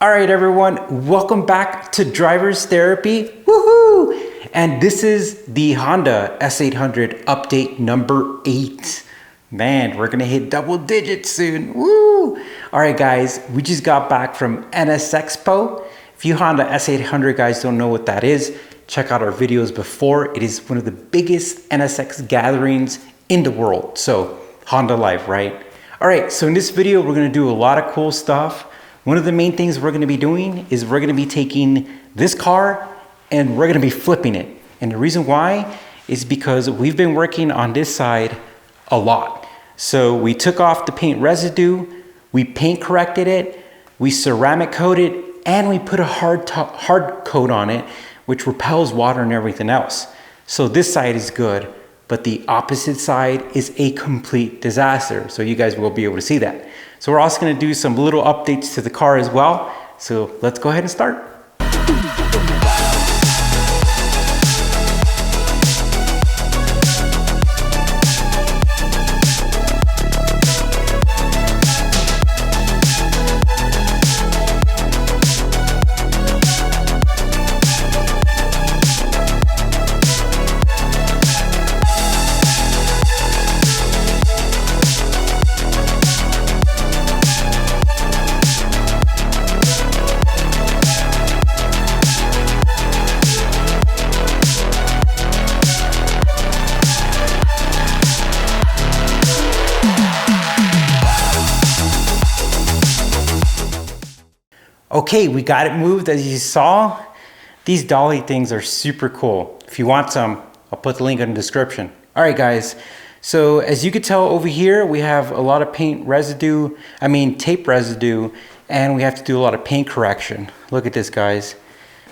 All right, everyone, welcome back to Driver's Therapy. Woohoo! And this is the Honda S800 update number 8. Man, we're gonna hit double digits soon. Woo! All right, guys, we just got back from NS Expo. If you Honda S800 guys don't know what that is, check out our videos before. It is one of the biggest NSX gatherings in the world. So Honda Live, right? All right, so in this video, we're gonna do a lot of cool stuff. One of the main things we're gonna be doing is we're gonna be taking this car and we're gonna be flipping it. And the reason why is because we've been working on this side a lot. So we took off the paint residue, we paint corrected it, we ceramic coated, and we put a hard coat on it, which repels water and everything else. So this side is good, but the opposite side is a complete disaster. So you guys will be able to see that. So we're also gonna do some little updates to the car as well. So let's go ahead and start. Okay, we got it moved. As you saw, these dolly things are super cool. If you want some, I'll put the link in the description. All right, guys. So as you can tell over here, we have a lot of tape residue, and we have to do a lot of paint correction. Look at this, guys.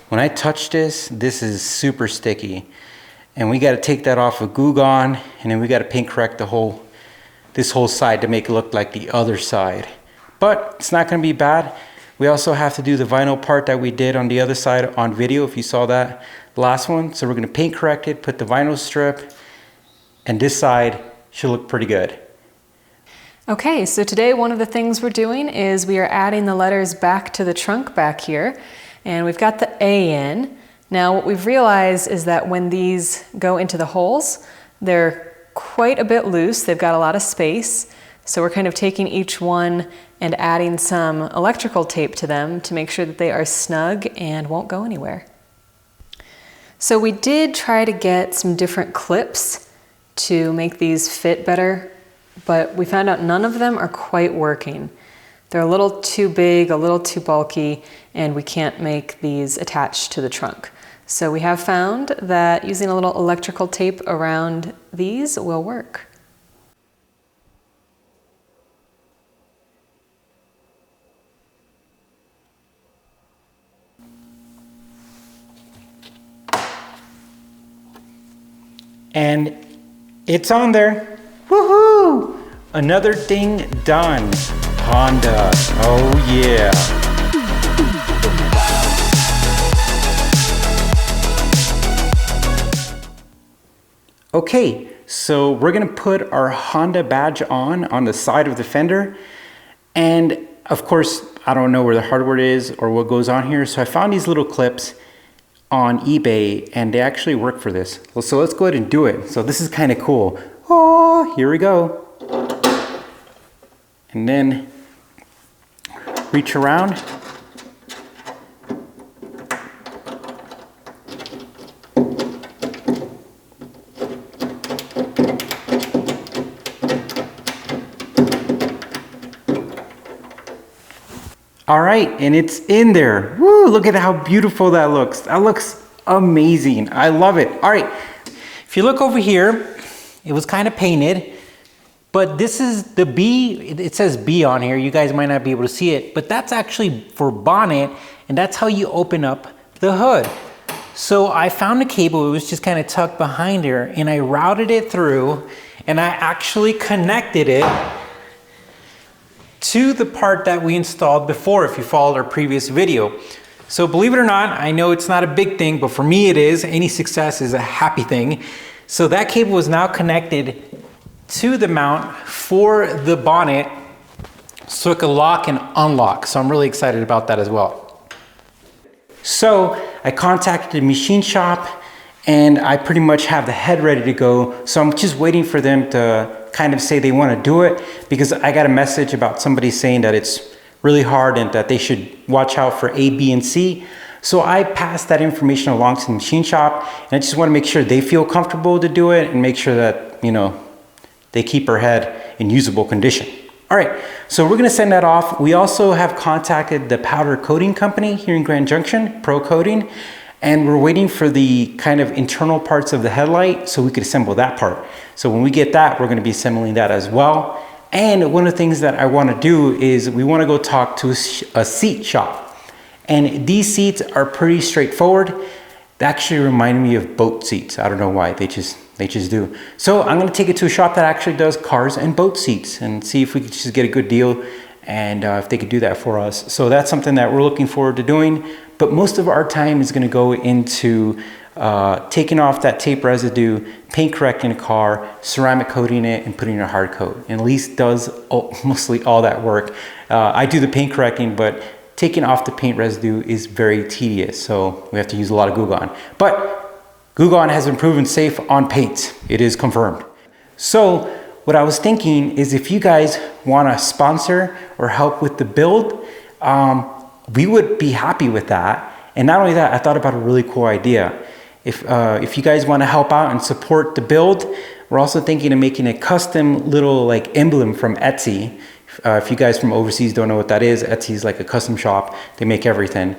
When I touch this, this is super sticky. And we got to take that off with Glue Gun, and then we got to paint correct this whole side to make it look like the other side. But it's not going to be bad. We also have to do the vinyl part that we did on the other side on video, if you saw that last one. So we're gonna paint correct it, put the vinyl strip, and this side should look pretty good. Okay, so today one of the things we're doing is we are adding the letters back to the trunk back here, and we've got the A in. Now what we've realized is that when these go into the holes, they're quite a bit loose, they've got a lot of space. So we're kind of taking each one and adding some electrical tape to them to make sure that they are snug and won't go anywhere. So we did try to get some different clips to make these fit better, but we found out none of them are quite working. They're a little too big, a little too bulky, and we can't make these attached to the trunk. So we have found that using a little electrical tape around these will work. And it's on there. Woohoo! Another thing done. Honda. Oh yeah. Okay, so we're gonna put our Honda badge on the side of the fender. And of course, I don't know where the hardware is or what goes on here. So I found these little clips on eBay, and they actually work for this. So let's go ahead and do it. So this is kind of cool. Oh, here we go. And then reach around. All right, and it's in there. Woo, look at how beautiful that looks. That looks amazing. I love it. All right, if you look over here, it was kind of painted, but this is the B. It says B on here. You guys might not be able to see it, but that's actually for bonnet, and that's how you open up the hood. So I found a cable. It was just kind of tucked behind here, and I routed it through, and I actually connected it to the part that we installed before, if you followed our previous video. So believe it or not, I know it's not a big thing, but for me it is. Any success is a happy thing. So that cable is now connected to the mount for the bonnet so it can lock and unlock. So I'm really excited about that as well. So I contacted the machine shop and I pretty much have the head ready to go. So I'm just waiting for them to kind of say they want to do it, because I got a message about somebody saying that it's really hard and that they should watch out for A, B, and C. So I passed that information along to the machine shop, and I just want to make sure they feel comfortable to do it and make sure that, you know, they keep her head in usable condition. All right, so we're gonna send that off. We also have contacted the powder coating company here in Grand Junction, Pro Coating, and we're waiting for the kind of internal parts of the headlight so we could assemble that part. So when we get that, we're gonna be assembling that as well. And one of the things that I wanna do is we wanna go talk to a seat shop. And these seats are pretty straightforward. They actually remind me of boat seats. I don't know why, they just do. So I'm gonna take it to a shop that actually does cars and boat seats and see if we could just get a good deal and if they could do that for us. So that's something that we're looking forward to doing. But most of our time is gonna go into taking off that tape residue, paint correcting a car, ceramic coating it, and putting a hard coat. And Elise does mostly all that work. I do the paint correcting, but taking off the paint residue is very tedious. So we have to use a lot of Goo Gone. But Goo Gone has been proven safe on paint. It is confirmed. So what I was thinking is if you guys want to sponsor or help with the build, we would be happy with that. And not only that, I thought about a really cool idea. If you guys want to help out and support the build, we're also thinking of making a custom little like emblem from Etsy. If you guys from overseas don't know what that is, Etsy is like a custom shop. They make everything.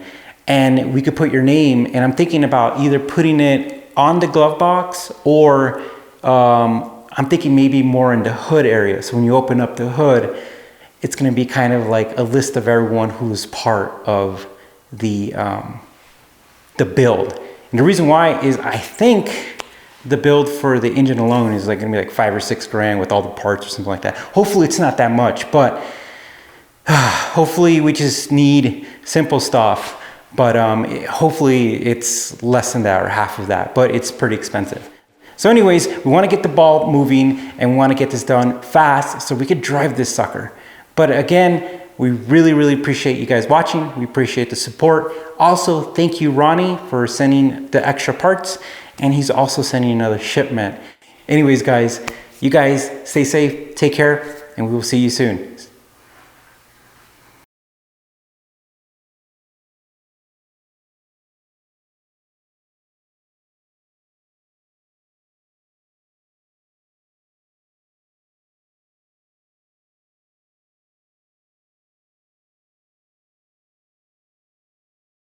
And we could put your name, and I'm thinking about either putting it on the glove box or I'm thinking maybe more in the hood area. So when you open up the hood, it's going to be kind of like a list of everyone who is part of the build. And the reason why is I think the build for the engine alone is like going to be like $5 or $6 grand with all the parts or something like that. Hopefully it's not that much, but hopefully we just need simple stuff. But hopefully it's less than that or half of that, but it's pretty expensive. So anyways, we want to get the ball moving and we want to get this done fast so we could drive this sucker. But again, we really, really appreciate you guys watching. We appreciate the support. Also, thank you, Ronnie, for sending the extra parts. And he's also sending another shipment. Anyways, guys, you guys stay safe, take care, and we will see you soon.